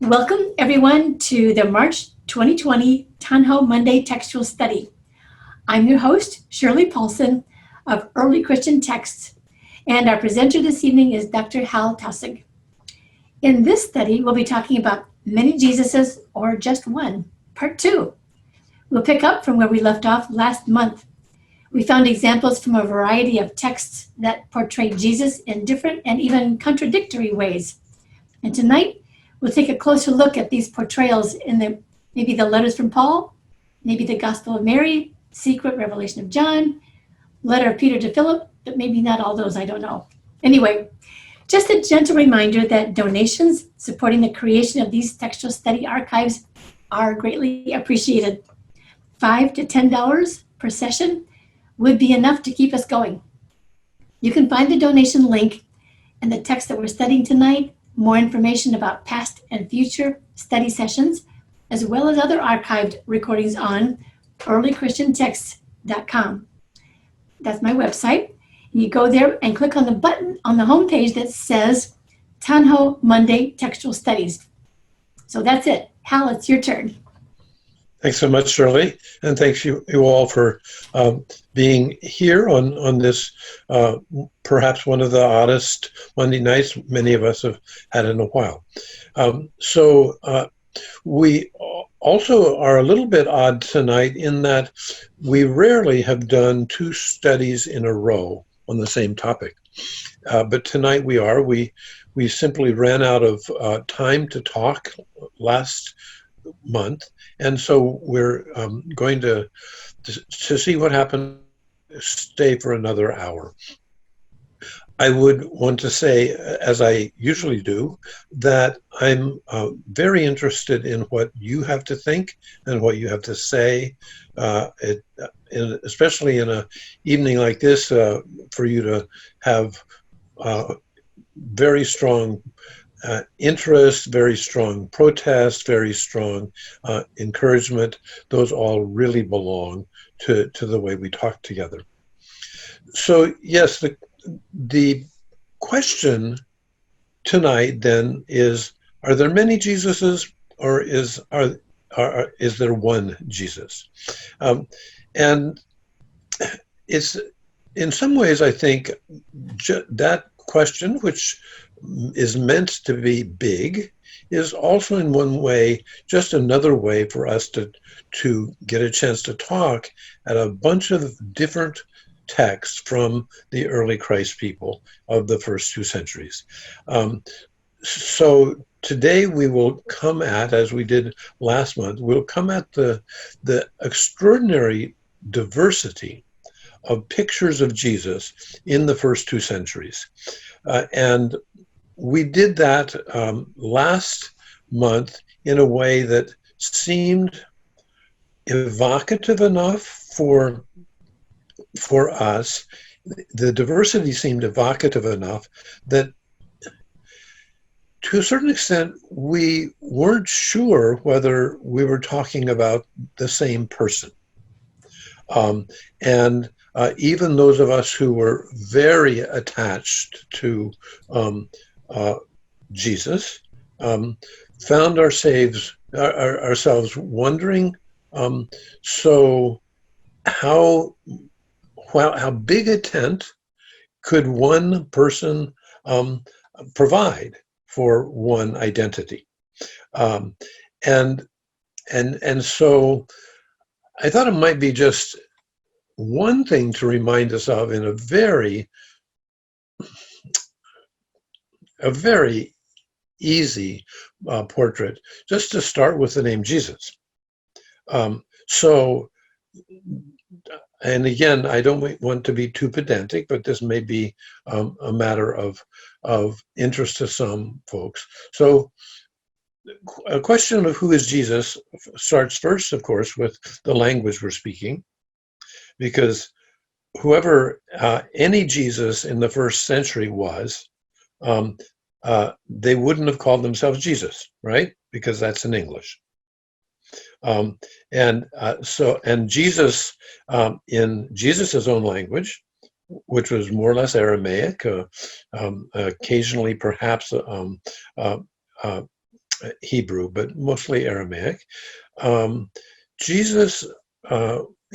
Welcome, everyone, to the March 2020 Tanho Monday Textual Study. I'm your host, Shirley Paulson of Early Christian Texts, and our presenter this evening is Dr. Hal Taussig. In this study, we'll be talking about many Jesuses or just one, part 2. We'll pick up from where we left off last month. We found examples from a variety of texts that portray Jesus in different and even contradictory ways. And tonight, we'll take a closer look at these portrayals in maybe the letters from Paul, maybe the Gospel of Mary, secret revelation of John, letter of Peter to Philip, but maybe not all those, I don't know. Anyway, just a gentle reminder that donations supporting the creation of these textual study archives are greatly appreciated. $5 to $10 per session would be enough to keep us going. You can find the donation link in the text that we're studying tonight, more information about past and future study sessions, as well as other archived recordings on earlychristiantexts.com. That's my website. You go there and click on the button on the homepage that says Tanho Monday Textual Studies. So that's it. Hal, it's your turn. Thanks so much, Shirley, and thanks you all for being here on this perhaps one of the oddest Monday nights many of us have had in a while. We also are a little bit odd tonight in that we rarely have done two studies in a row on the same topic. But tonight we are. We simply ran out of time to talk last month, and so we're going to see what happens, stay for another hour. I would want to say, as I usually do, that I'm very interested in what you have to think and what you have to say, especially in an evening like this, for you to have very strong interest, very strong protest, very strong encouragement. Those all really belong to the way we talk together. So yes, the question tonight then is: are there many Jesuses, or is there one Jesus? And it's in some ways, I think, that question, which is meant to be big, is also in one way just another way for us to get a chance to talk at a bunch of different texts from the early Christ people of the first 2 centuries. So today we will come at, as we did last month, we'll come at the extraordinary diversity of pictures of Jesus in the first 2 centuries. And we did that last month in a way that seemed evocative enough for us. The diversity seemed evocative enough that, to a certain extent, we weren't sure whether we were talking about the same person. And even those of us who were very attached to Jesus found ourselves wondering, so how big a tent could one person provide for one identity? And so I thought it might be just one thing to remind us of in a very easy portrait, just to start with the name Jesus. And again, I don't want to be too pedantic, but this may be a matter of interest to some folks. So a question of who is Jesus starts first, of course, with the language we're speaking, because whoever any Jesus in the first century was, they wouldn't have called themselves Jesus, right? Because that's in English. And Jesus, in Jesus's own language, which was more or less Aramaic, occasionally perhaps Hebrew, but mostly Aramaic. Jesus,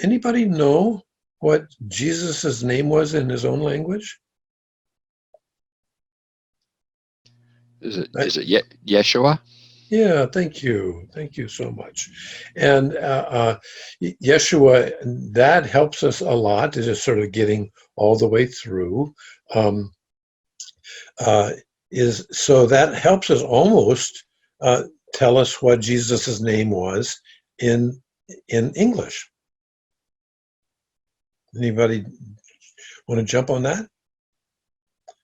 anybody know what Jesus's name was in his own language? Is it Yeshua? Yeah, thank you. Thank you so much. And Yeshua, that helps us a lot, is just sort of getting all the way through. So that helps us almost tell us what Jesus's name was in English. Anybody want to jump on that?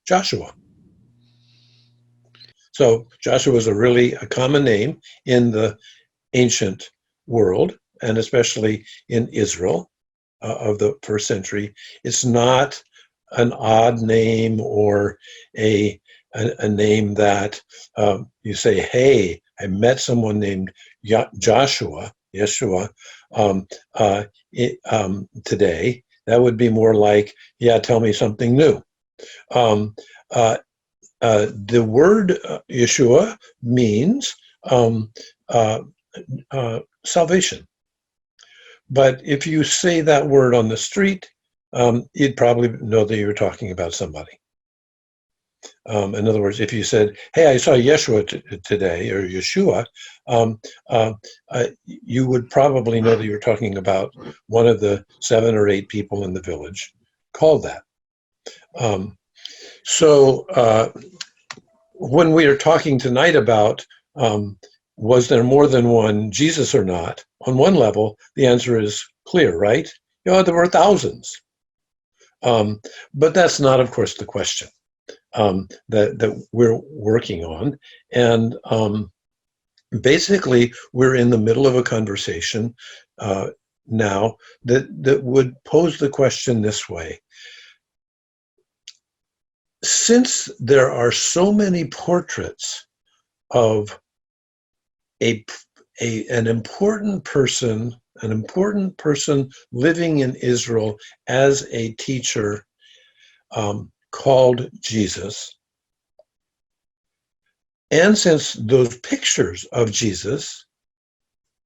Joshua. So Joshua was a common name in the ancient world, and especially in Israel of the first century. It's not an odd name or a name that you say, hey, I met someone named Joshua, Yeshua, today. That would be more like, yeah, tell me something new. The word Yeshua means salvation. But if you say that word on the street, you'd probably know that you're talking about somebody. In other words, if you said, hey, I saw Yeshua today, or Yeshua, you would probably know that you're talking about one of the 7 or 8 people in the village called that. So when we are talking tonight about was there more than one Jesus or not, on one level, the answer is clear, right? There were thousands. But that's not, of course, the question that we're working on. And basically, we're in the middle of a conversation now that would pose the question this way. Since there are so many portraits of an important person living in Israel as a teacher called Jesus, and since those pictures of Jesus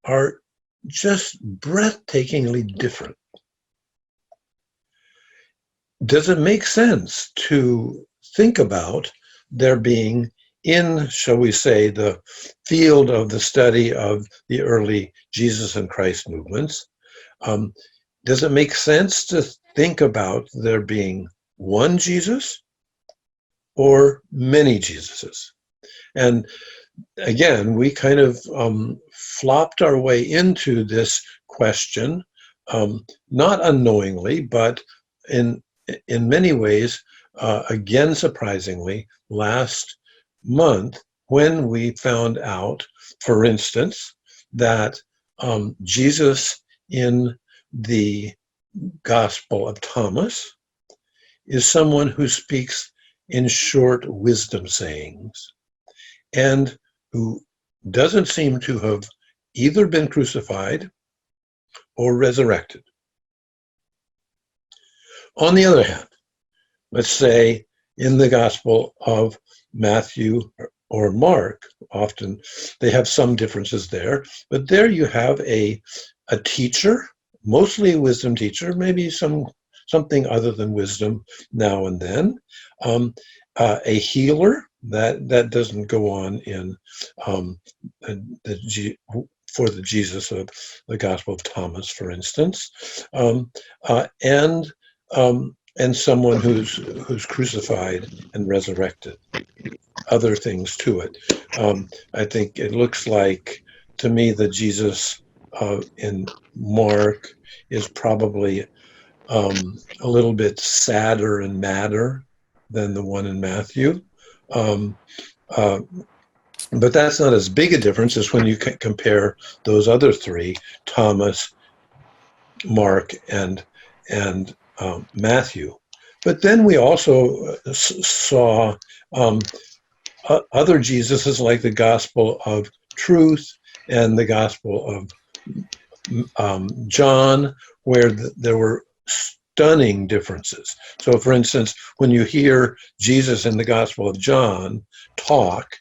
are just breathtakingly different, does it make sense to think about there being, in, shall we say, the field of the study of the early Jesus and Christ movements, does it make sense to think about there being one Jesus or many Jesuses? And again, we kind of flopped our way into this question, not unknowingly, but in many ways, again, surprisingly, last month, when we found out, for instance, that Jesus in the Gospel of Thomas is someone who speaks in short wisdom sayings and who doesn't seem to have either been crucified or resurrected. On the other hand, let's say in the Gospel of Matthew or Mark, often they have some differences there, but there you have a teacher, mostly a wisdom teacher, maybe something other than wisdom now and then, a healer, that doesn't go on in for the Jesus of the Gospel of Thomas, for instance, and someone who's crucified and resurrected. Other things to it. I think it looks like, to me, the Jesus in Mark is probably a little bit sadder and madder than the one in Matthew. But that's not as big a difference as when you compare those other 3, Thomas, Mark, and Matthew. But then we also saw other Jesuses, like the Gospel of Truth and the Gospel of John, where there were stunning differences. So, for instance, when you hear Jesus in the Gospel of John talk,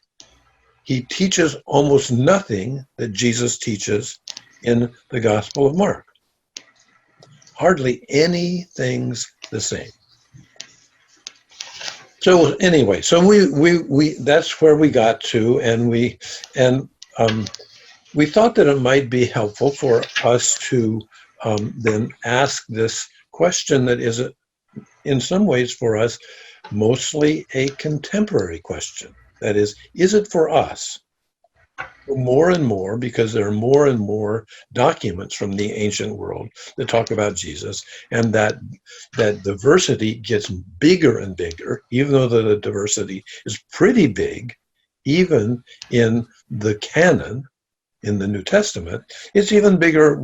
he teaches almost nothing that Jesus teaches in the Gospel of Mark. Hardly anything's the same. So anyway, so we that's where we got to, and we thought that it might be helpful for us to then ask this question that is, in some ways for us, mostly a contemporary question. That is it for us? More and more, because there are more and more documents from the ancient world that talk about Jesus, and that diversity gets bigger and bigger, even though the diversity is pretty big, even in the canon, in the New Testament. It's even bigger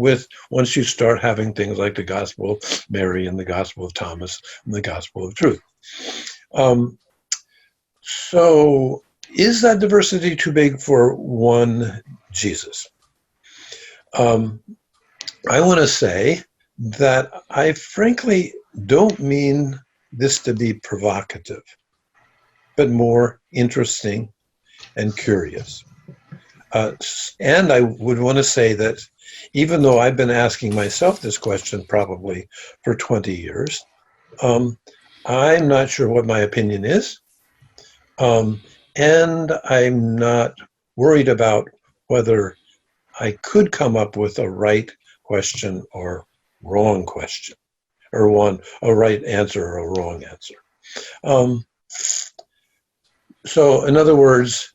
once you start having things like the Gospel of Mary and the Gospel of Thomas and the Gospel of Truth. So is that diversity too big for one Jesus? I want to say that I frankly don't mean this to be provocative, but more interesting and curious. And I would want to say that even though I've been asking myself this question probably for 20 years, I'm not sure what my opinion is. And I'm not worried about whether I could come up with a right question or wrong question, or a right answer or a wrong answer. So in other words,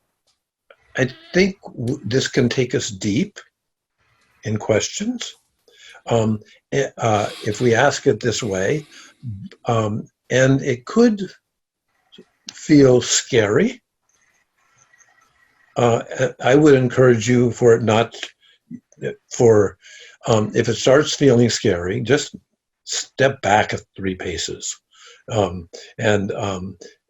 I think this can take us deep in questions if we ask it this way, and it could feel scary. I would encourage you for it not, if it starts feeling scary, just step back 3 paces and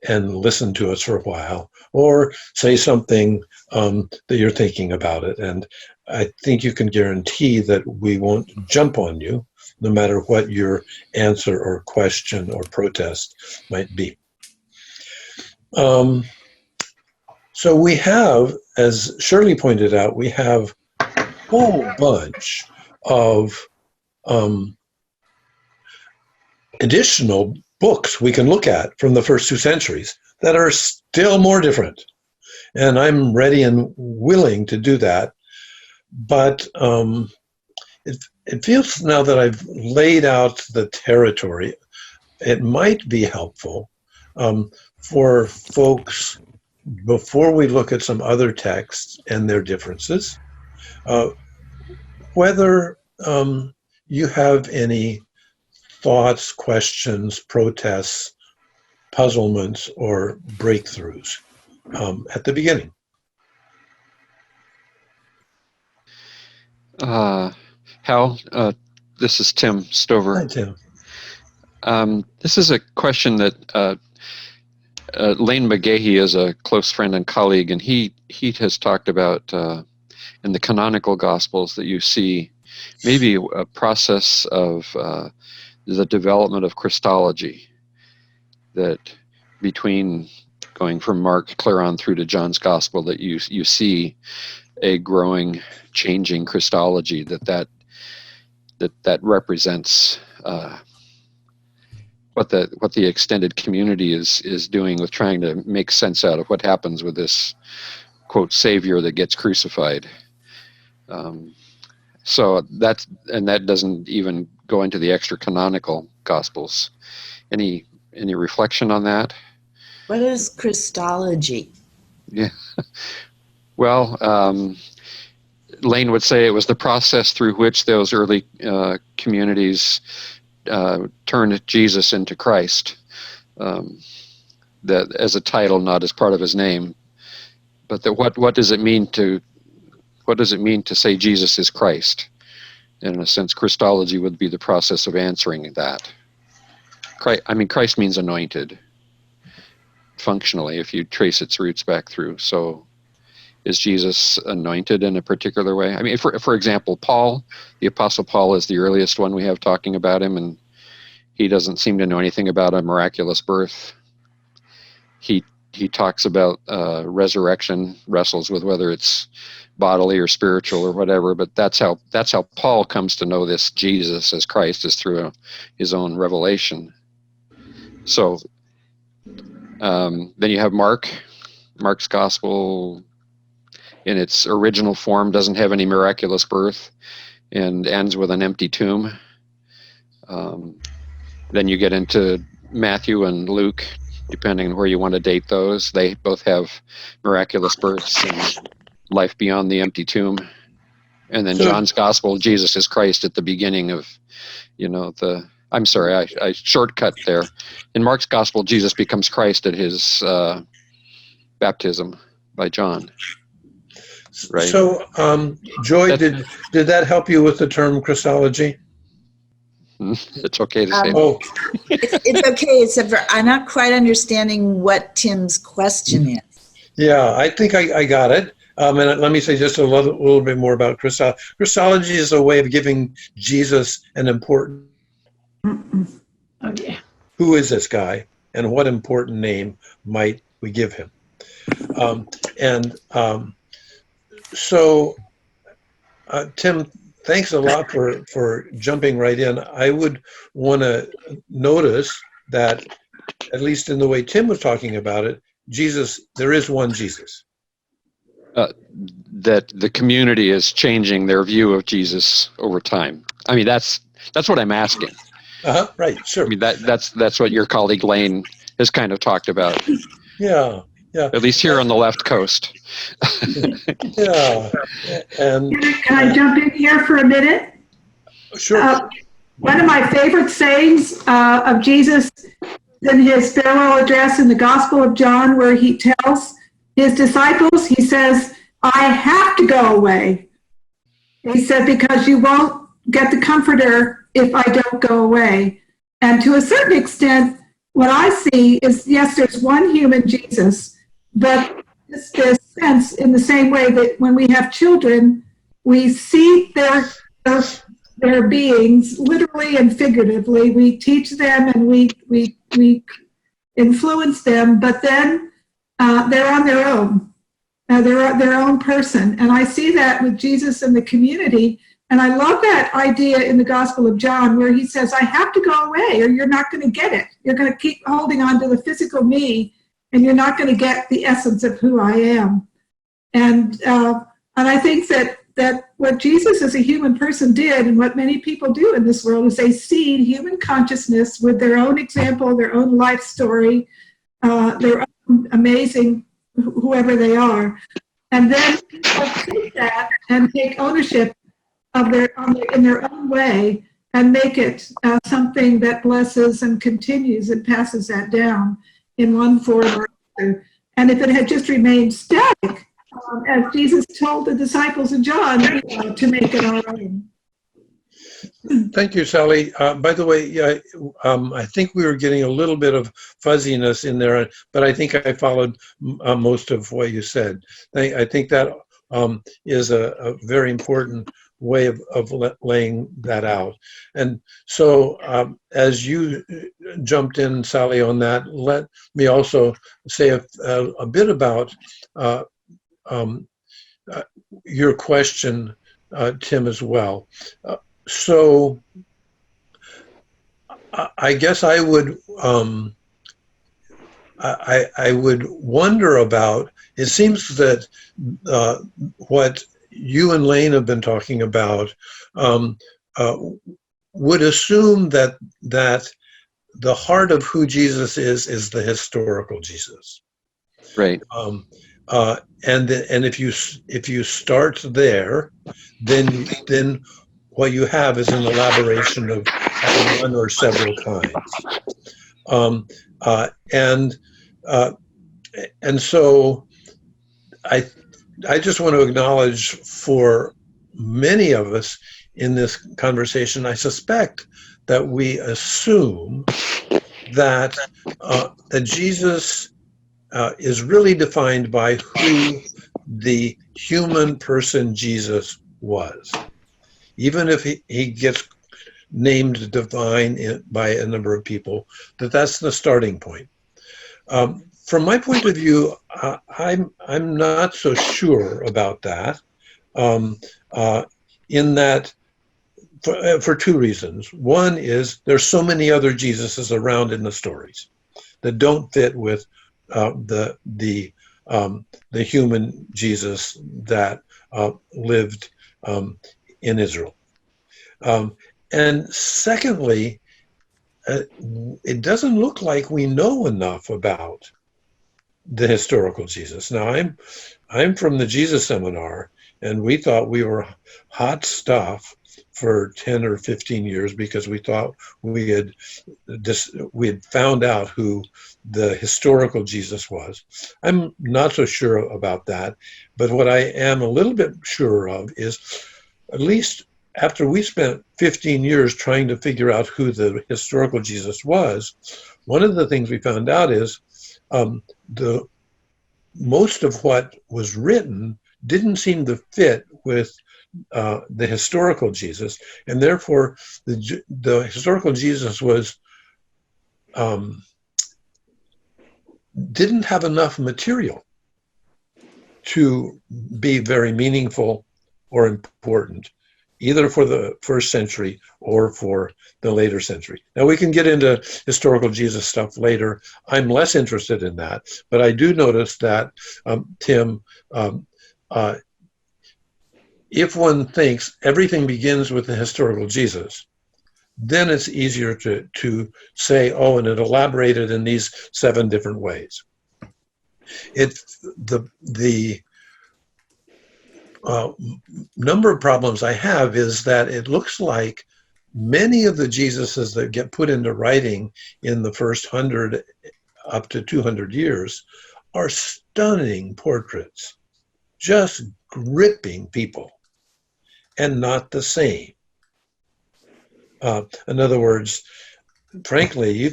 listen to us for a while, or say something that you're thinking about it. And I think you can guarantee that we won't jump on you, no matter what your answer or question or protest might be. So we have, as Shirley pointed out, we have a whole bunch of additional books we can look at from the first 2 centuries that are still more different. And I'm ready and willing to do that. But it feels, now that I've laid out the territory, it might be helpful for folks, before we look at some other texts and their differences, whether you have any thoughts, questions, protests, puzzlements, or breakthroughs at the beginning. Hal, this is Tim Stover. Hi, Tim. This is a question that Lane McGahey is a close friend and colleague, and he has talked about in the canonical Gospels that you see maybe a process of the development of Christology, that between going from Mark clear on through to John's Gospel, that you see a growing, changing Christology that represents what the extended community is doing with trying to make sense out of what happens with this, quote, Savior that gets crucified. So that doesn't even go into the extracanonical Gospels. Any reflection on that? What is Christology? Yeah. Well, Lane would say it was the process through which those early communities turned Jesus into Christ, that as a title, not as part of his name. But that what does it mean to say Jesus is Christ? And in a sense, Christology would be the process of answering that. Christ means anointed, functionally, if you trace its roots back through. So is Jesus anointed in a particular way? I mean, for example, Paul, the Apostle Paul, is the earliest one we have talking about him, and he doesn't seem to know anything about a miraculous birth. He he talks about resurrection, wrestles with whether it's bodily or spiritual or whatever. But that's how Paul comes to know this Jesus as Christ, is through his own revelation. So then you have Mark's gospel in its original form doesn't have any miraculous birth and ends with an empty tomb. Then you get into Matthew and Luke, depending on where you want to date those. They both have miraculous births and life beyond the empty tomb. And then John's gospel, Jesus is Christ at the beginning of, I'm sorry, I shortcut there. In Mark's gospel, Jesus becomes Christ at his baptism by John. Right. So, Joy, did that help you with the term Christology? It's okay to say. It's okay. I'm not quite understanding what Tim's question is. Yeah, I think I got it. And let me say just a little bit more about Christology. Christology is a way of giving Jesus an important. Okay. Who is this guy, and what important name might we give him? So, Tim, thanks a lot for jumping right in. I would want to notice that, at least in the way Tim was talking about it, there is one Jesus. That the community is changing their view of Jesus over time. I mean, that's what I'm asking. Right, sure. I mean, that's what your colleague Lane has kind of talked about. Yeah. At least here on the left coast. Yeah. And can I jump in here for a minute? Sure. One of my favorite sayings of Jesus in his farewell address in the Gospel of John, where he tells his disciples, he says, I have to go away. He said, because you won't get the Comforter if I don't go away. And to a certain extent, what I see is, yes, there's one human Jesus, but this sense in the same way that when we have children, we see their beings literally and figuratively. We teach them and we influence them, but then they're on their own. They're their own person. And I see that with Jesus and the community. And I love that idea in the Gospel of John where he says, I have to go away or you're not going to get it. You're going to keep holding on to the physical me and you're not going to get the essence of who I am. And I think that what Jesus as a human person did and what many people do in this world is they seed human consciousness with their own example, their own life story, their own amazing whoever they are. And then people take that and take ownership of in their own way and make it something that blesses and continues and passes that down in one form or another. And if it had just remained static, as Jesus told the disciples in John, to make it our own. Thank you, Sally. By the way, I think we were getting a little bit of fuzziness in there, but I think I followed most of what you said. I think that is a very important way of laying that out. And so as you jumped in, Sally, on that, let me also say a bit about your question, Tim, as well. So I guess I would I would wonder about, it seems that what you and Lane have been talking about would assume that the heart of who Jesus is the historical Jesus. Right. And if you start there, then what you have is an elaboration of one or several kinds. And so I just want to acknowledge for many of us in this conversation, I suspect that we assume that Jesus is really defined by who the human person Jesus was. Even if he gets named divine by a number of people, that's the starting point. From my point of view, I'm not so sure about that. In that, for two reasons. One is there's so many other Jesuses around in the stories that don't fit with the human Jesus that lived in Israel. And secondly, it doesn't look like we know enough about the historical Jesus. Now, I'm from the Jesus Seminar, and we thought we were hot stuff for 10 or 15 years because we thought we had found out who the historical Jesus was. I'm not so sure about that, but what I am a little bit sure of is, at least after we spent 15 years trying to figure out who the historical Jesus was, one of the things we found out is the most of what was written didn't seem to fit with the historical Jesus, and therefore the historical Jesus was didn't have enough material to be very meaningful or important, either for the first century or for the later century. Now, we can get into historical Jesus stuff later. I'm less interested in that, but I do notice that, Tim, if one thinks everything begins with the historical Jesus, then it's easier to say, oh, and it elaborated in these 7 different ways. The number of problems I have is that it looks like many of the Jesuses that get put into writing in the first 100 up to 200 years are stunning portraits, just gripping people, and not the same. In other words, frankly, I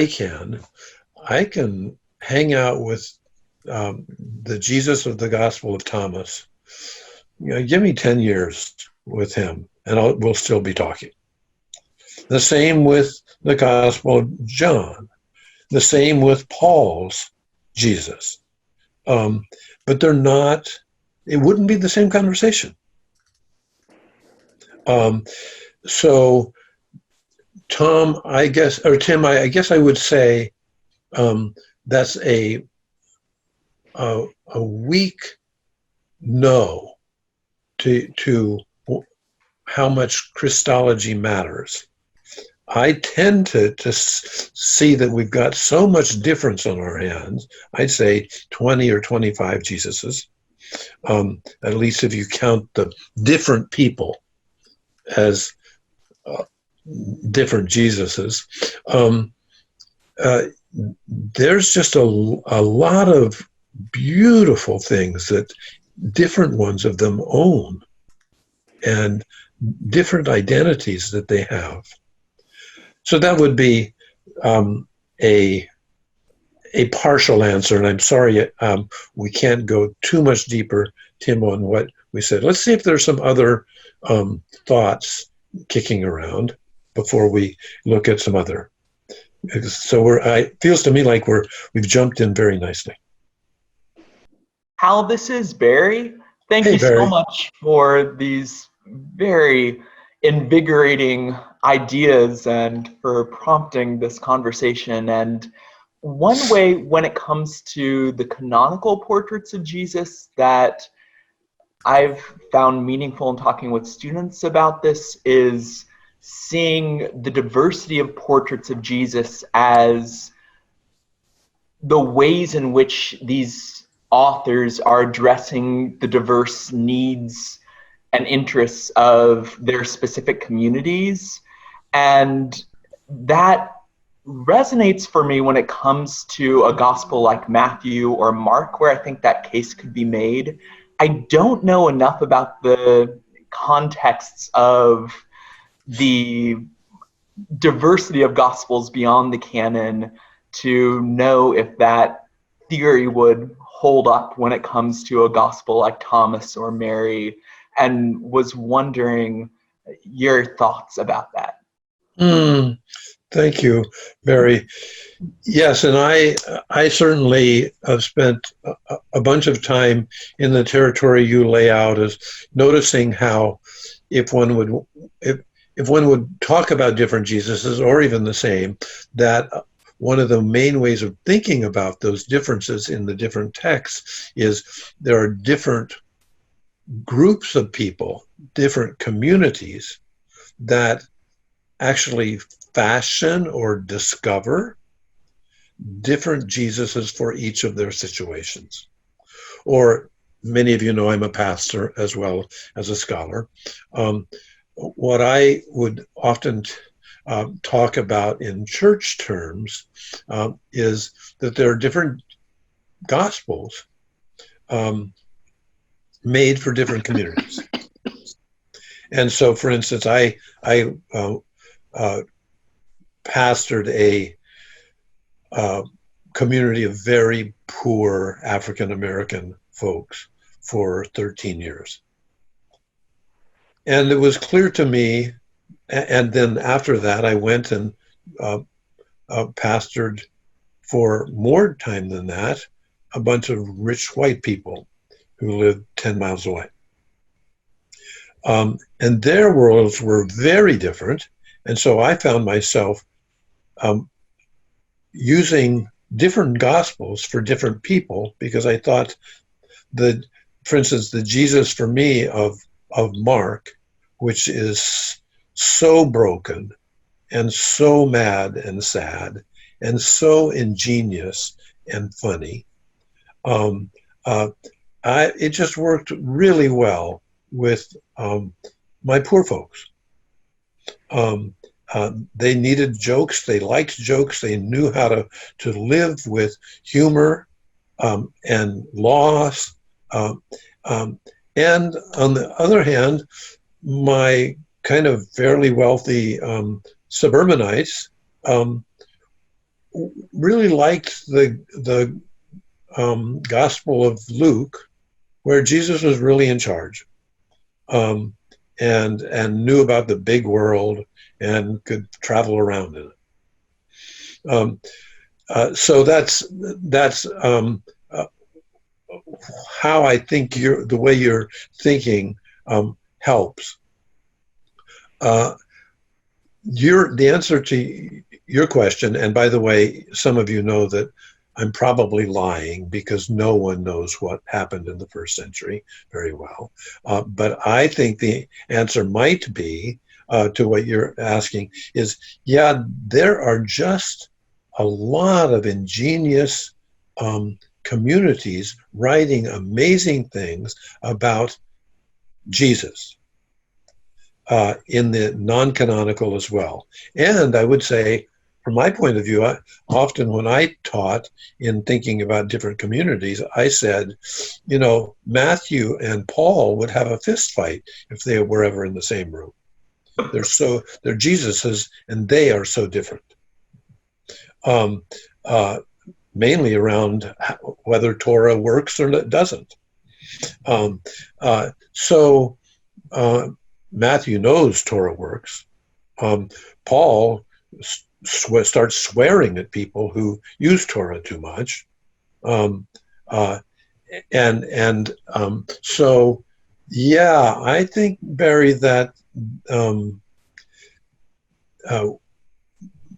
can hang out with the Jesus of the Gospel of Thomas. Give me 10 years with him, and we'll still be talking. The same with the Gospel of John. The same with Paul's Jesus. But they're not. It wouldn't be the same conversation. So, Tim, I guess I would say that's a weak no to how much Christology matters. I tend to see that we've got so much difference on our hands. I'd say 20 or 25 Jesuses, at least if you count the different people as different Jesuses. There's just a lot of beautiful things that different ones of them own, and different identities that they have. So that would be a partial answer, and I'm sorry we can't go too much deeper, Tim, on what we said. Let's see if there's some other thoughts kicking around before we look at some other. So it feels to me like we've jumped in very nicely. Hal, this is Barry. Thank Hey, you Barry. so much for these very invigorating ideas and for prompting this conversation. And one way, when it comes to the canonical portraits of Jesus, that I've found meaningful in talking with students about this is seeing the diversity of portraits of Jesus as the ways in which these authors are addressing the diverse needs and interests of their specific communities. And that resonates for me when it comes to a gospel like Matthew or Mark, where I think that case could be made. I don't know enough about the contexts of the diversity of gospels beyond the canon to know if that theory would hold up when it comes to a gospel like Thomas or Mary, and was wondering your thoughts about that. Thank you, Barry. Yes, and I certainly have spent a bunch of time in the territory you lay out, as noticing how if one would talk about different Jesuses or even the same, that one of the main ways of thinking about those differences in the different texts is there are different groups of people, different communities that actually fashion or discover different Jesuses for each of their situations. Or many of you know I'm a pastor as well as a scholar. What I would often talk about in church terms is that there are different gospels made for different communities. And so, for instance, I pastored a community of very poor African-American folks for 13 years. And it was clear to me, and then after that, I went and pastored for more time than that, a bunch of rich white people who lived 10 miles away. And their worlds were very different. And so I found myself using different gospels for different people, because I thought that, for instance, the Jesus for me of Mark, which is so broken and so mad and sad and so ingenious and funny, it just worked really well with my poor folks. They needed jokes. They liked jokes. They knew how to live with humor and loss. And on the other hand, my kind of fairly wealthy suburbanites really liked the Gospel of Luke, where Jesus was really in charge, and knew about the big world and could travel around in it. So that's how I think the way you're thinking helps. The answer to your question, and by the way, some of you know that I'm probably lying because no one knows what happened in the first century very well. But I think the answer might be to what you're asking is, yeah, there are just a lot of ingenious communities writing amazing things about Jesus in the non-canonical as well. And I would say, from my point of view, often when I taught in thinking about different communities, I said, you know, Matthew and Paul would have a fist fight if they were ever in the same room. They're Jesuses, and they are so different. Mainly around whether Torah works or doesn't. So Matthew knows Torah works. Paul starts swearing at people who use Torah too much. So, yeah, I think, Barry, that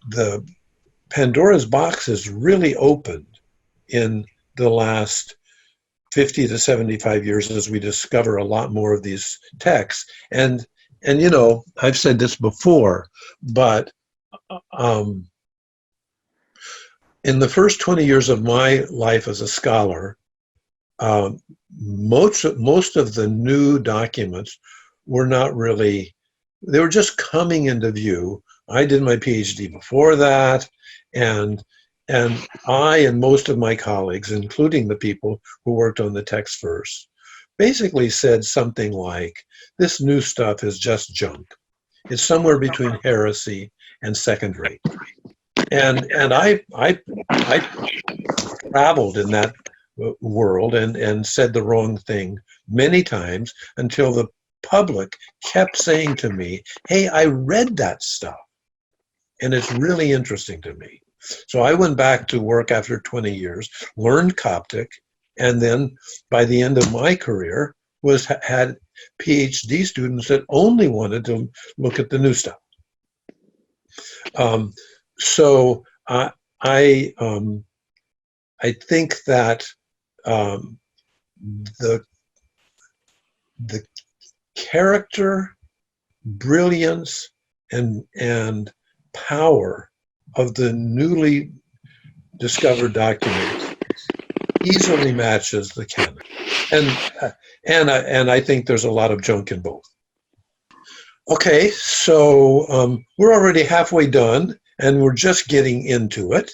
the Pandora's box is really opened in the last 50 to 75 years as we discover a lot more of these texts. And you know, I've said this before, but in the first 20 years of my life as a scholar, most of the new documents were not really, they were just coming into view. I did my PhD before that, and I and most of my colleagues, including the people who worked on the text first, basically said something like, this new stuff is just junk. It's somewhere between heresy and second rate. And I traveled in that world and said the wrong thing many times until the public kept saying to me, hey, I read that stuff. And it's really interesting to me. So I went back to work after 20 years, learned Coptic, and then by the end of my career had PhD students that only wanted to look at the new stuff. So I think that the character, brilliance, and power of the newly discovered documents easily matches the canon, and I think there's a lot of junk in both. Okay, so we're already halfway done, and we're just getting into it.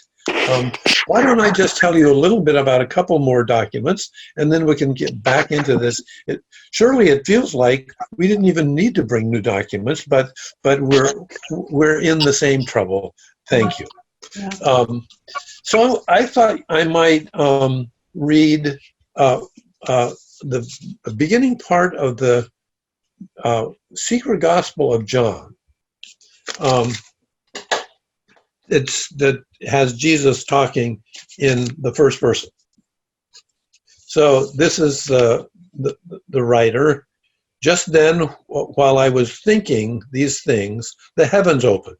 Why don't I just tell you a little bit about a couple more documents, and then we can get back into this. Surely it feels like we didn't even need to bring new documents, but we're in the same trouble. Thank you. Yeah. So I thought I might read the beginning part of the Secret Gospel of John. That has Jesus talking in the first person. So this is the writer. Just then, while I was thinking these things, the heavens opened,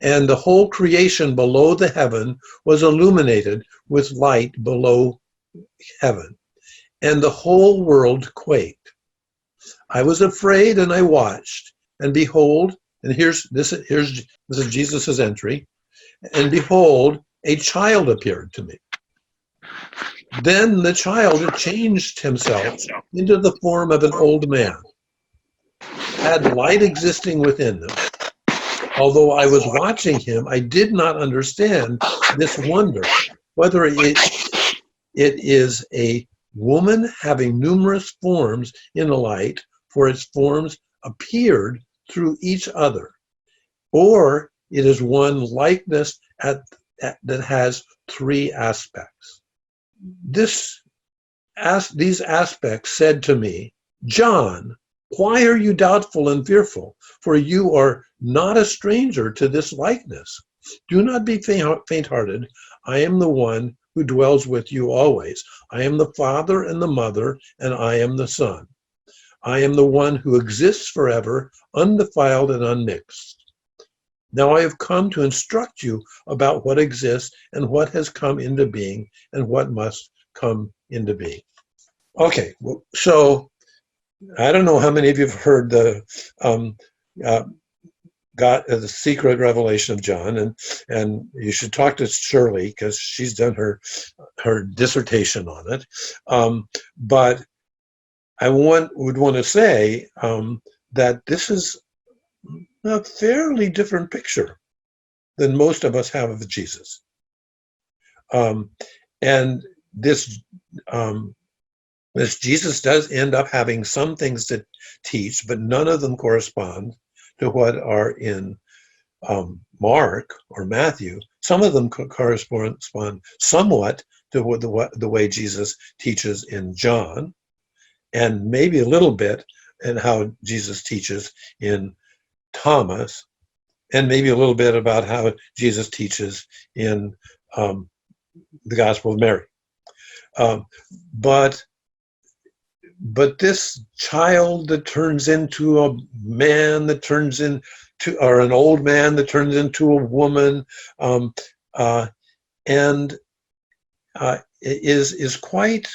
and the whole creation below the heaven was illuminated with light below heaven, and the whole world quaked. I was afraid, and I watched, and behold, and this is Jesus' entry, and behold, a child appeared to me. Then the child changed himself into the form of an old man, had light existing within him. Although I was watching him, I did not understand this wonder, whether it is a woman having numerous forms in the light, for its forms appeared through each other, or it is one likeness that has three aspects. These aspects said to me, John, why are you doubtful and fearful? For you are not a stranger to this likeness. Do not be faint-hearted. I am the one who dwells with you always. I am the Father and the Mother, and I am the Son. I am the one who exists forever, undefiled and unmixed. Now I have come to instruct you about what exists and what has come into being and what must come into being. Okay, so I don't know how many of you have heard the secret revelation of John, and you should talk to Shirley because she's done her dissertation on it. But I would want to say that this is a fairly different picture than most of us have of Jesus. And this Jesus does end up having some things to teach, but none of them correspond to what are in Mark or Matthew. Some of them correspond somewhat to the way Jesus teaches in John, and maybe a little bit in how Jesus teaches in Thomas, and maybe a little bit about how Jesus teaches in the Gospel of Mary. But this child that turns into a man that turns into, or an old man that turns into a woman, is quite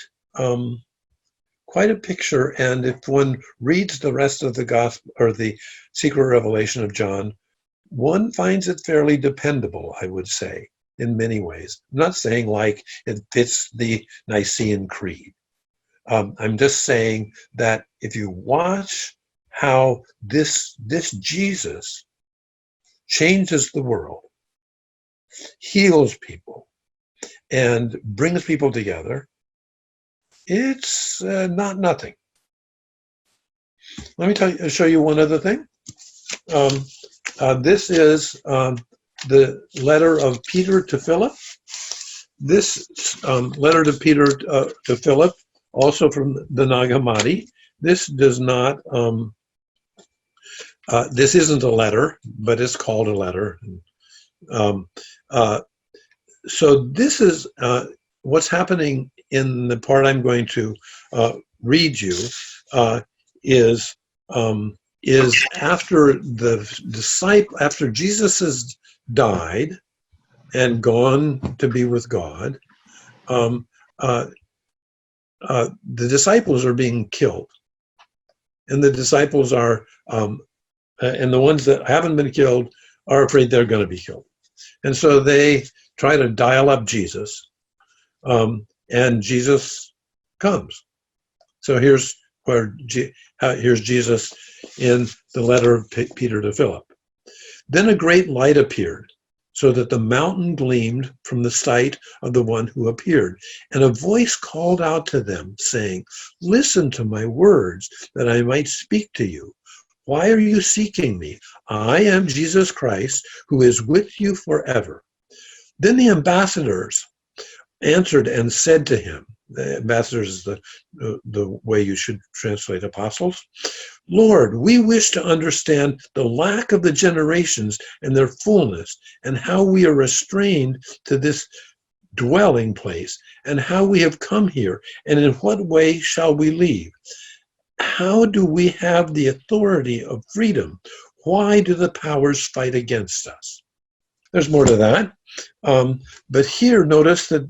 a picture. And if one reads the rest of the Gospel or the Secret Revelation of John, one finds it fairly dependable, I would say, in many ways. I'm not saying like it fits the Nicene Creed. I'm just saying that if you watch how this Jesus changes the world, heals people, and brings people together, it's not nothing. Let me show you one other thing. This is the letter of Peter to Philip. This letter to Peter to Philip, also from the Nag Hammadi. This does not This isn't a letter, but it's called a letter. Um, so this is what's happening in the part I'm going to read you is after the disciple, after Jesus has died and gone to be with God, the disciples are being killed, and the disciples are, and the ones that haven't been killed are afraid they're going to be killed, and so they try to dial up Jesus, and Jesus comes. So here's Jesus in the letter of Peter to Philip. Then a great light appeared, so that the mountain gleamed from the sight of the one who appeared. And a voice called out to them, saying, "Listen to my words, that I might speak to you. Why are you seeking me? I am Jesus Christ, who is with you forever." Then the ambassadors answered and said to him, the ambassadors is the way you should translate apostles, "Lord, we wish to understand the lack of the generations and their fullness, and how we are restrained to this dwelling place, and how we have come here, and in what way shall we leave? How do we have the authority of freedom? Why do the powers fight against us?" There's more to that. But here, notice that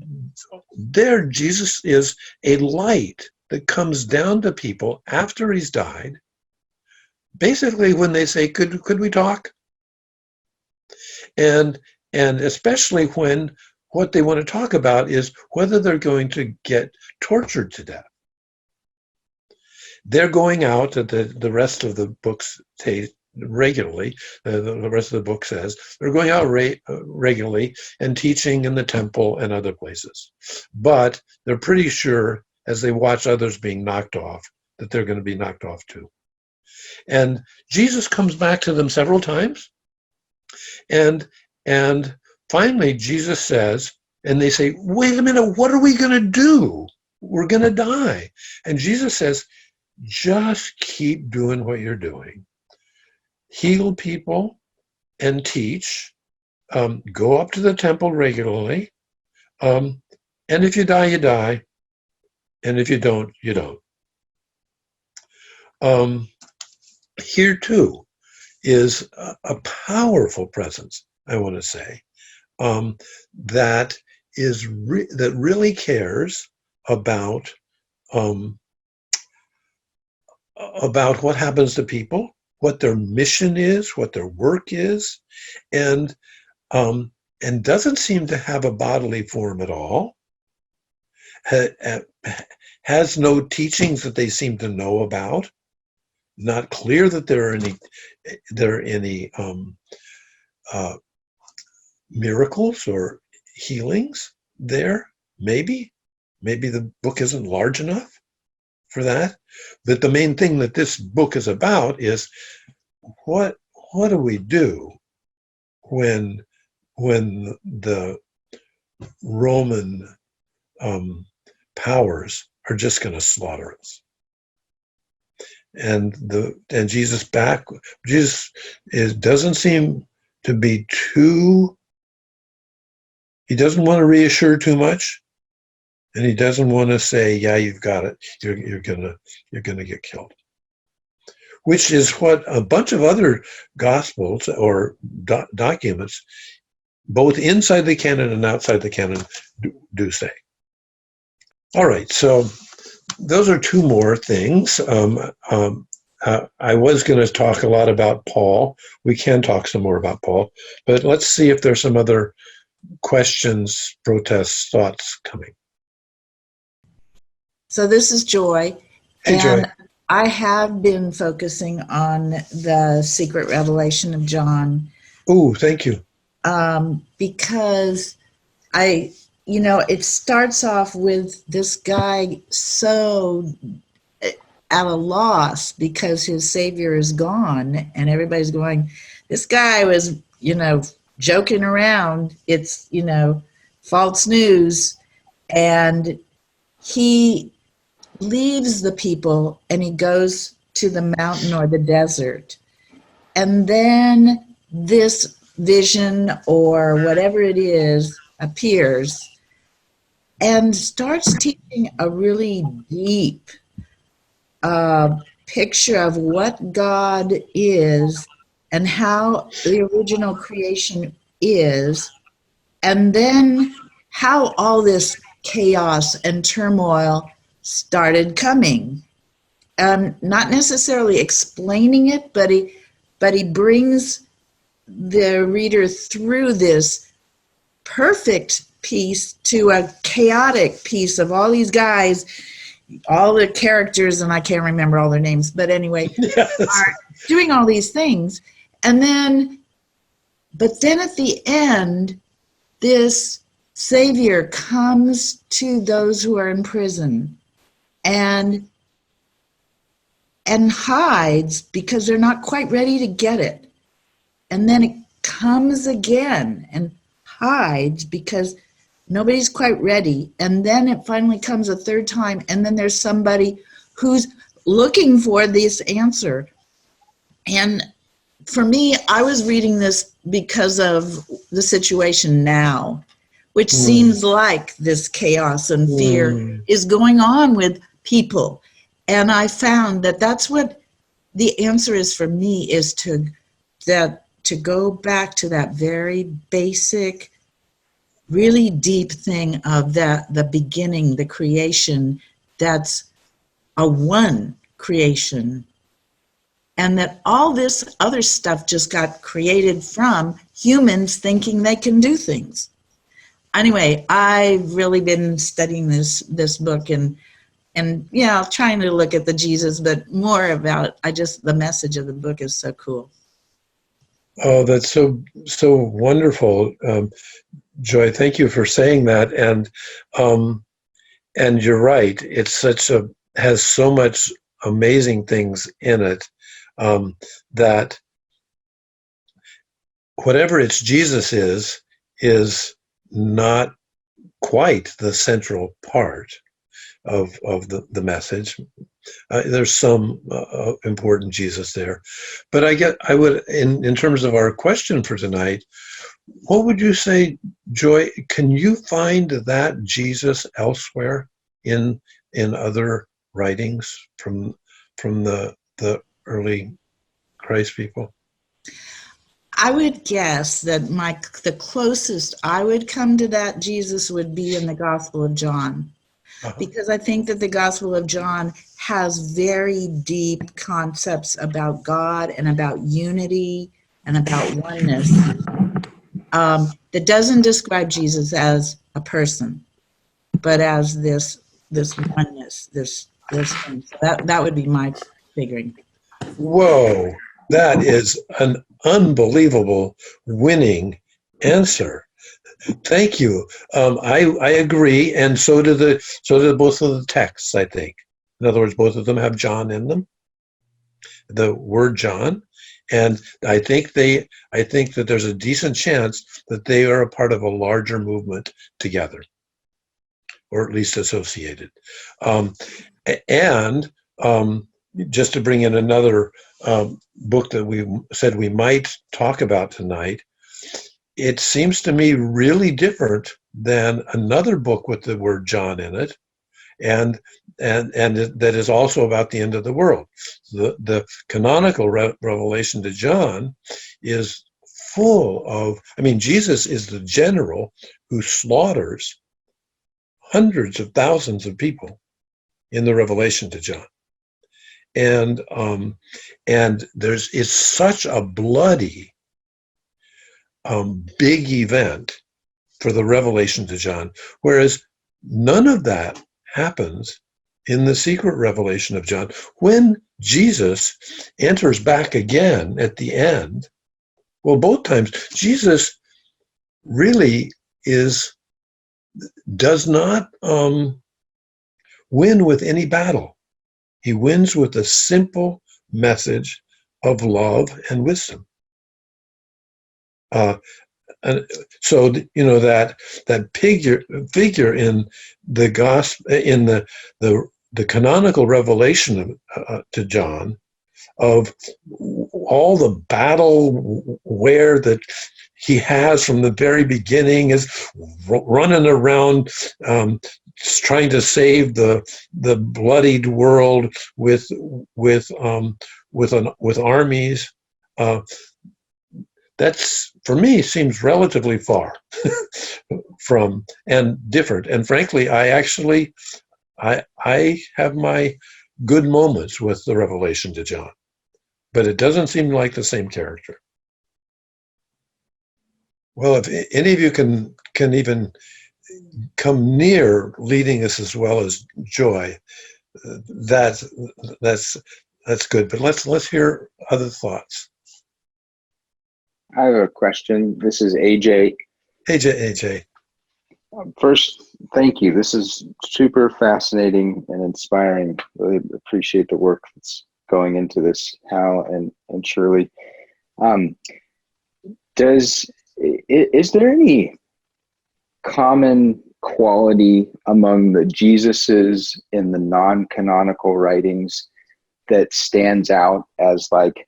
there Jesus is a light that comes down to people after he's died. Basically, when they say, could we talk? And especially when what they want to talk about is whether they're going to get tortured to death. They're going out, the rest of the books say regularly, the rest of the book says, they're going out regularly and teaching in the temple and other places. But they're pretty sure, as they watch others being knocked off, that they're going to be knocked off too. And Jesus comes back to them several times. And finally, Jesus says, and they say, "Wait a minute, what are we going to do? We're going to die." And Jesus says, "Just keep doing what you're doing. Heal people and teach. Go up to the temple regularly. And if you die, you die. And if you don't, you don't." Here too is a powerful presence, I want to say, that really cares about what happens to people, what their mission is, what their work is, and doesn't seem to have a bodily form at all. Has no teachings that they seem to know about. Not clear that there are any miracles or healings there. Maybe the book isn't large enough for that. But the main thing that this book is about is what do we do when the Roman powers are just going to slaughter us? And Jesus doesn't seem to be he doesn't want to reassure too much, and he doesn't want to say, "Yeah, you've got it. You're gonna get killed," which is what a bunch of other gospels or documents, both inside the canon and outside the canon, do say. All right, so those are two more things. I was going to talk a lot about Paul. We can talk some more about Paul, but let's see if there's some other questions, protests, thoughts coming. So this is Joy. Hey, Joy. And I have been focusing on the secret revelation of John. Oh, thank you. Because it starts off with this guy so at a loss because his Savior is gone, and everybody's going, this guy was, joking around. It's, false news. And he leaves the people and he goes to the mountain or the desert. And then this vision or whatever it is appears and starts teaching a really deep picture of what God is and how the original creation is, and then how all this chaos and turmoil started coming. Not necessarily explaining it, but he brings the reader through this perfect piece to a chaotic piece of all these guys, all the characters, and I can't remember all their names, but anyway, Yes. are doing all these things. And then, but then at the end, this Savior comes to those who are in prison and hides because they're not quite ready to get it. And then it comes again and hides because nobody's quite ready. And then it finally comes a third time, and then there's somebody who's looking for this answer. And for me, I was reading this because of the situation now, which seems like this chaos and fear is going on with people. And I found that that's what the answer is for me, is to go back to that very basic, really deep thing of the beginning, the creation, that's a one creation. And that all this other stuff just got created from humans thinking they can do things. Anyway, I've really been studying this book and yeah, trying to look at the Jesus, but more about, the message of the book is so cool. Oh, that's so wonderful, Joy. Thank you for saying that. And you're right. It's has so much amazing things in it, that whatever its Jesus is not quite the central part of the message. There's some important Jesus there, but I would, in terms of our question for tonight, what would you say, Joy? Can you find that Jesus elsewhere in other writings from the early Christ people? I would guess that the closest I would come to that Jesus would be in the Gospel of John. Because I think that the Gospel of John has very deep concepts about God and about unity and about oneness, that doesn't describe Jesus as a person, but as this oneness, this thing. So that would be my figuring. Whoa, that is an unbelievable winning answer. Thank you. I agree, and so do both of the texts, I think. In other words, both of them have John in them, the word John, and I think that there's a decent chance that they are a part of a larger movement together, or at least associated. And just to bring in another book that we said we might talk about tonight, it seems to me really different than another book with the word John in it, and that is also about the end of the world. The canonical revelation to John is full of, Jesus is the general who slaughters hundreds of thousands of people in the revelation to John. And it's such a bloody, big event for the revelation to John, whereas none of that happens in the secret revelation of John. When Jesus enters back again at the end, well, both times, Jesus really does not win with any battle. He wins with a simple message of love and wisdom. And so that figure in the gospel, in the canonical revelation to John, of all the battle wear that he has from the very beginning, is running around trying to save the bloodied world with armies. That's, for me, seems relatively far from and different. And frankly, I have my good moments with the revelation to John, but it doesn't seem like the same character. Well, if any of you can even come near leading us as well as Joy, that's good. But let's hear other thoughts. I have a question. This is AJ. AJ. First, thank you. This is super fascinating and inspiring. Really appreciate the work that's going into this, Hal and Shirley. Is there any common quality among the Jesuses in the non-canonical writings that stands out as like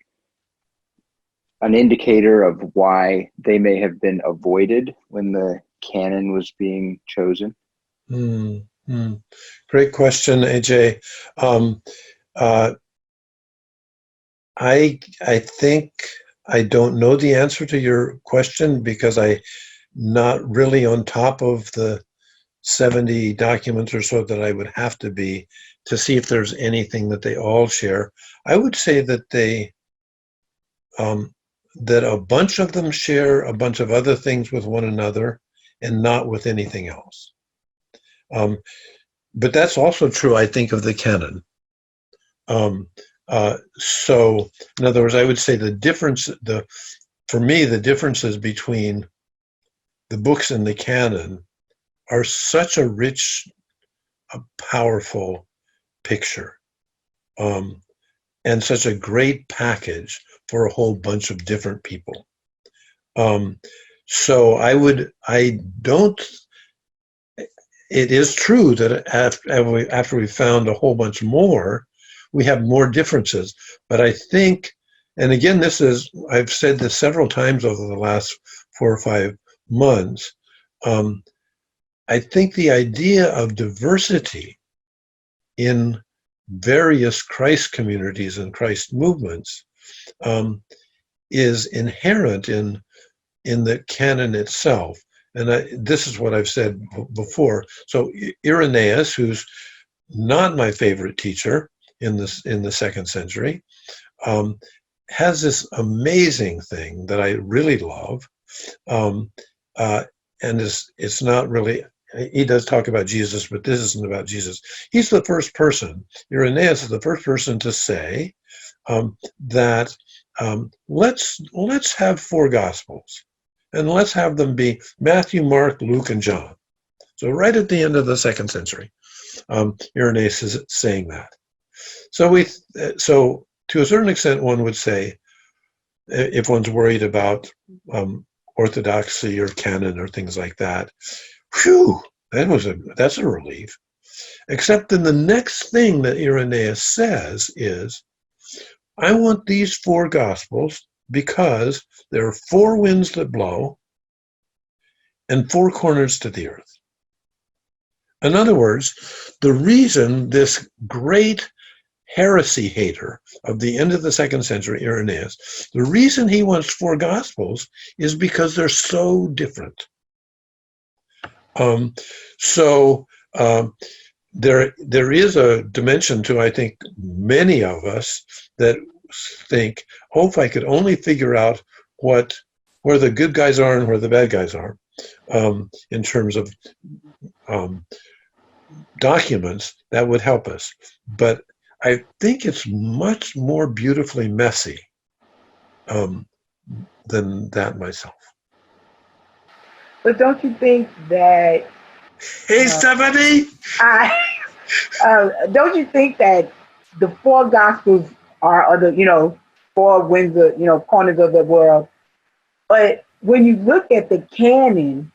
an indicator of why they may have been avoided when the canon was being chosen? Great question, AJ. I think I don't know the answer to your question because I'm not really on top of the 70 documents or so that I would have to be to see if there's anything that they all share. I would say that that a bunch of them share a bunch of other things with one another and not with anything else. But that's also true, I think, of the canon. So, in other words, I would say for me, the differences between the books and the canon are such a rich, powerful picture, and such a great package for a whole bunch of different people. So it is true that after we found a whole bunch more, we have more differences. But I think, and again, I've said this several times over the last 4 or 5 months, I think the idea of diversity in various Christ communities and Christ movements is inherent in the canon itself. And this is what I've said before. So Irenaeus, who's not my favorite teacher in the 2nd century, has this amazing thing that I really love, and it's not really. He does talk about Jesus, but this isn't about Jesus. He's the first person. Irenaeus is the first person to say that let's have 4 Gospels, and let's have them be Matthew, Mark, Luke, and John. So right at the end of the 2nd century, Irenaeus is saying that. So to a certain extent, one would say, if one's worried about orthodoxy or canon or things like that, whew, that's a relief. Except then the next thing that Irenaeus says is, I want these 4 Gospels because there are 4 winds that blow and 4 corners to the earth. In other words, the reason this great heresy hater of the end of the 2nd century, Irenaeus, the reason he wants 4 Gospels is because they're so different. There is a dimension to, I think, many of us that think, oh, if I could only figure out where the good guys are and where the bad guys are, in terms of documents, that would help us. But I think it's much more beautifully messy than that myself. But don't you think that? Hey, Stephanie! Don't you think that the 4 Gospels are the 4 winds of corners of the world? But when you look at the canon,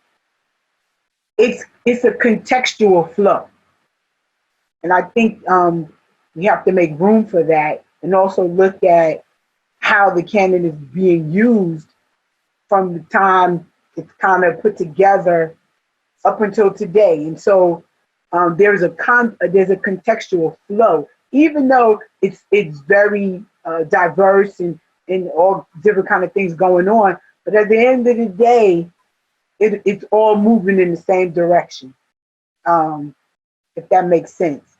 it's a contextual flow, and I think we have to make room for that and also look at how the canon is being used from the time it's kind of put together up until today. And so there's a contextual flow, even though it's very diverse and all different kind of things going on. But at the end of the day, it's all moving in the same direction, if that makes sense.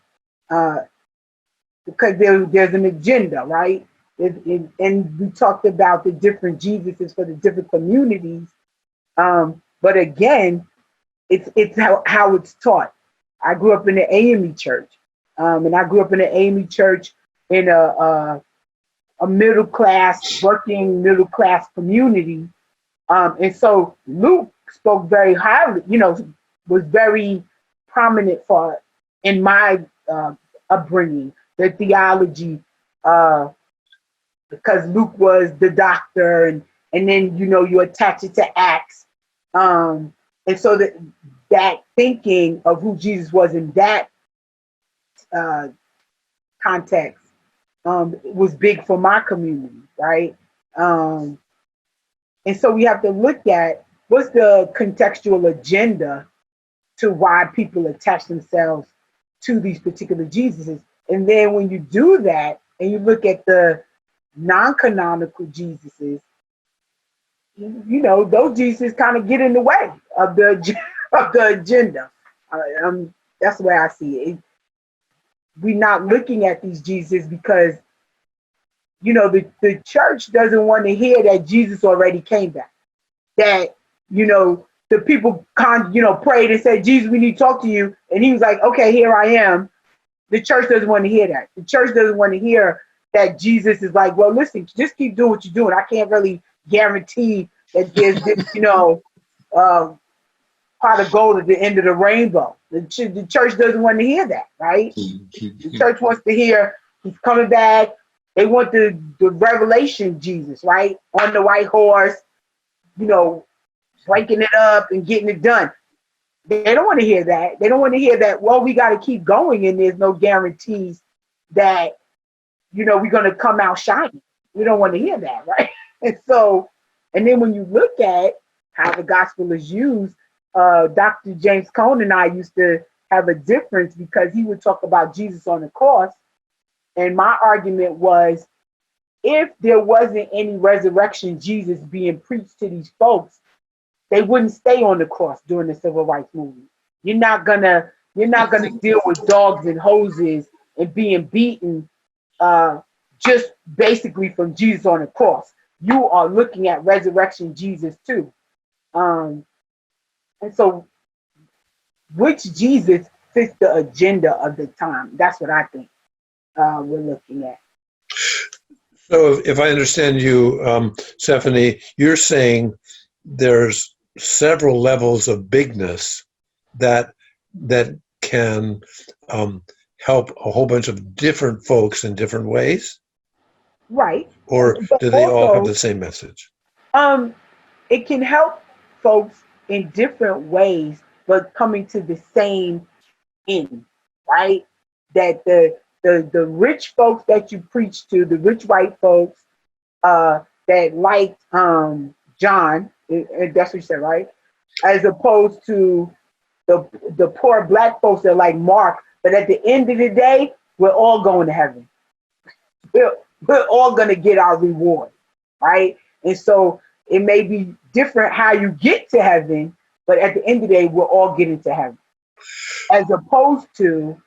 Because there's an agenda, right? And we talked about the different Jesuses for the different communities. But again, it's how it's taught. I grew up in the AME church, and I grew up in the AME church in a working middle class community. And so Luke spoke very highly, was very prominent in my upbringing, the theology, because Luke was the doctor, and then you attach it to Acts, and so that thinking of who Jesus was in that context was big for my community, right? And so we have to look at what's the contextual agenda to why people attach themselves to these particular Jesuses. And then when you do that and you look at the non-canonical Jesuses, those Jesuses kind of get in the way of the agenda. That's the way I see it. We're not looking at these Jesuses because, the church doesn't want to hear that Jesus already came back. That, the people prayed and said, Jesus, we need to talk to you. And he was like, okay, here I am. The church doesn't want to hear that. The church doesn't want to hear that Jesus is like, well, listen, just keep doing what you're doing. I can't really guarantee that there's this, pot of gold at the end of the rainbow. The church doesn't want to hear that, right? The church wants to hear he's coming back. They want the revelation Jesus, right? On the white horse, breaking it up and getting it done. They don't want to hear that. They don't want to hear that, well, we got to keep going and there's no guarantees that, we're going to come out shining. We don't want to hear that, right? And then when you look at how the gospel is used, Dr. James Cone and I used to have a difference because he would talk about Jesus on the cross. And my argument was, if there wasn't any resurrection Jesus being preached to these folks, they wouldn't stay on the cross during the civil rights movement. You're not gonna deal with dogs and hoses and being beaten just basically from Jesus on the cross. You are looking at resurrection Jesus too. And so which Jesus fits the agenda of the time? That's what I think we're looking at. So if I understand you, Stephanie, you're saying there's several levels of bigness that can help a whole bunch of different folks in different ways? Right. Or do they all have the same message? It can help folks in different ways, but coming to the same end, right? That the rich folks that you preach to, the rich white folks that liked John, that's what you said, right? As opposed to the poor black folks that like Mark, but at the end of the day, we're all going to heaven. We're all going to get our reward, right? And so it may be different how you get to heaven, but at the end of the day, we're all getting to heaven. As opposed to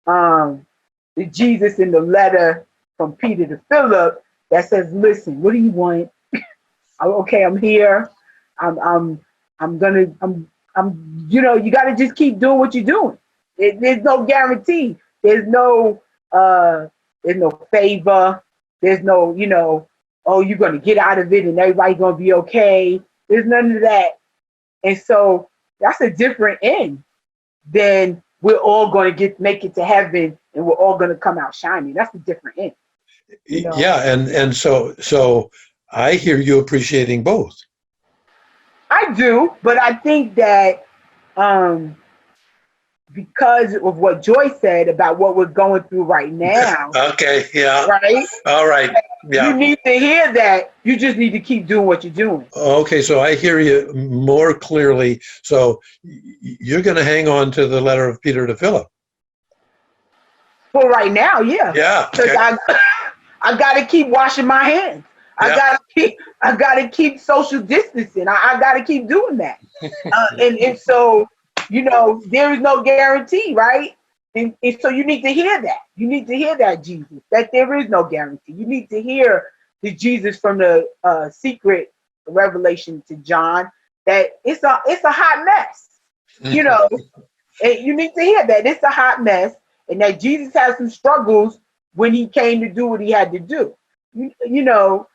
the Jesus in the letter from Peter to Philip that says, listen, what do you want? Okay, I'm here. You got to just keep doing what you're doing. There's no guarantee. There's no favor. There's no, oh, you're going to get out of it and everybody's going to be okay. There's none of that. And so that's a different end than we're all going to make it to heaven and we're all going to come out shining. That's a different end. Yeah, and so I hear you appreciating both. I do, but I think that because of what Joyce said about what we're going through right now. Okay, yeah. Right? All right. Yeah. You need to hear that. You just need to keep doing what you're doing. Okay, so I hear you more clearly. So you're going to hang on to the letter of Peter to Philip. For right now, yeah. Yeah. Because Okay. I got to keep washing my hands. Yeah. I got to keep social distancing. I got to keep doing that. And so, you know, there is no guarantee, right? And so you need to hear that. You need to hear that Jesus, that there is no guarantee. You need to hear the Jesus from the secret revelation to John, that it's a hot mess. You know, and you need to hear that it's a hot mess, and that Jesus had some struggles when he came to do what he had to do. You know,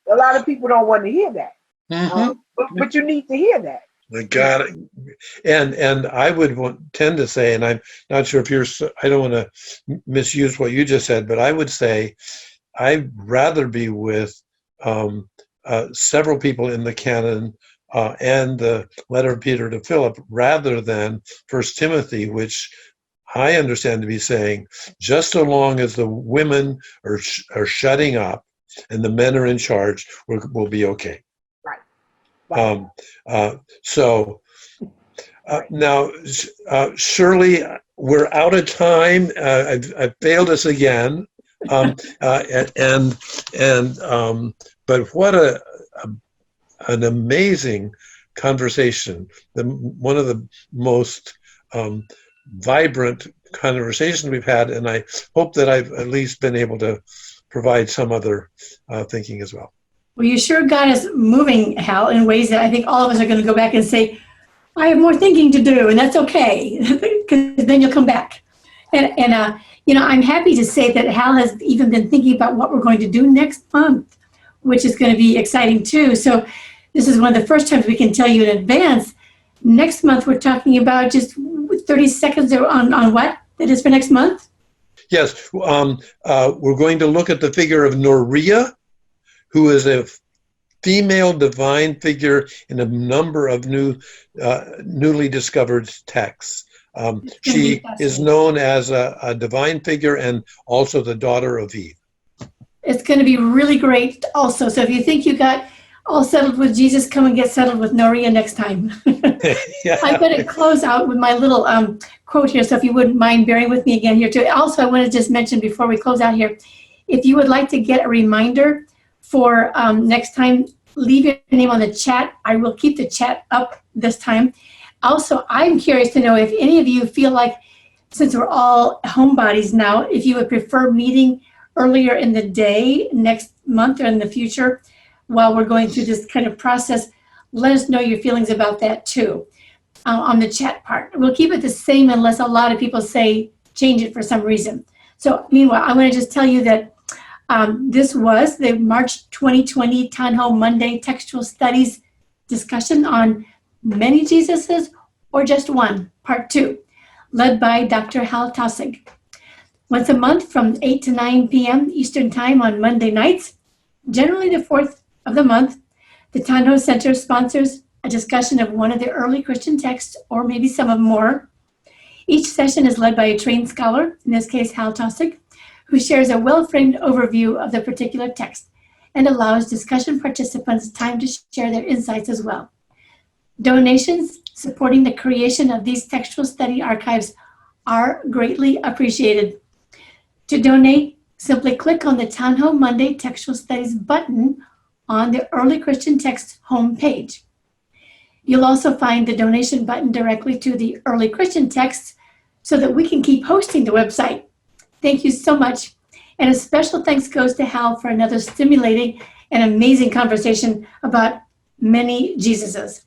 a lot of people don't want to hear that, but you need to hear that. I got it. And I would tend to say, and I'm not sure if I don't want to misuse what you just said, but I would say I'd rather be with several people in the canon and the letter of Peter to Philip rather than 1 Timothy, which I understand to be saying just so long as the women are shutting up and the men are in charge, we'll be okay. So now, Shirley, we're out of time. I've failed us again, but what an amazing conversation! One of the most vibrant conversations we've had, and I hope that I've at least been able to provide some other thinking as well. Well, you sure got us moving, Hal, in ways that I think all of us are going to go back and say, I have more thinking to do, and that's okay, because then you'll come back. And you know, I'm happy to say that Hal has even been thinking about what we're going to do next month, which is going to be exciting too. So this is one of the first times we can tell you in advance. Next month, we're talking about just 30 seconds on what that is for next month. Yes, we're going to look at the figure of Norea, who is a female divine figure in a number of newly discovered texts. She is known as a divine figure and also the daughter of Eve. It's going to be really great also. So if you think you got all settled with Jesus, come and get settled with Norea next time. Yeah. I'm going to close out with my little quote here, so if you wouldn't mind bearing with me again here too. Also, I want to just mention before we close out here, if you would like to get a reminder for next time, leave your name on the chat. I will keep the chat up this time. Also, I'm curious to know if any of you feel like, since we're all homebodies now, if you would prefer meeting earlier in the day next month or in the future while we're going through this kind of process. Let us know your feelings about that too on the chat part. We'll keep it the same unless a lot of people say change it for some reason. So meanwhile, I want to just tell you that this was the March 2020 Tanho Monday Textual Studies discussion on many Jesuses or just one, part 2, led by Dr. Hal Taussig. Once a month from 8 to 9 p.m. Eastern Time on Monday nights, generally the 4th of the month, the Tanho Center sponsors a discussion of one of the early Christian texts, or maybe some of more. Each session is led by a trained scholar, in this case Hal Taussig, who shares a well-framed overview of the particular text and allows discussion participants time to share their insights as well. Donations supporting the creation of these textual study archives are greatly appreciated. To donate, simply click on the Tanho Monday Textual Studies button on the Early Christian Text homepage. You'll also find the donation button directly to the Early Christian Texts so that we can keep hosting the website. Thank you so much. And a special thanks goes to Hal for another stimulating and amazing conversation about many Jesuses.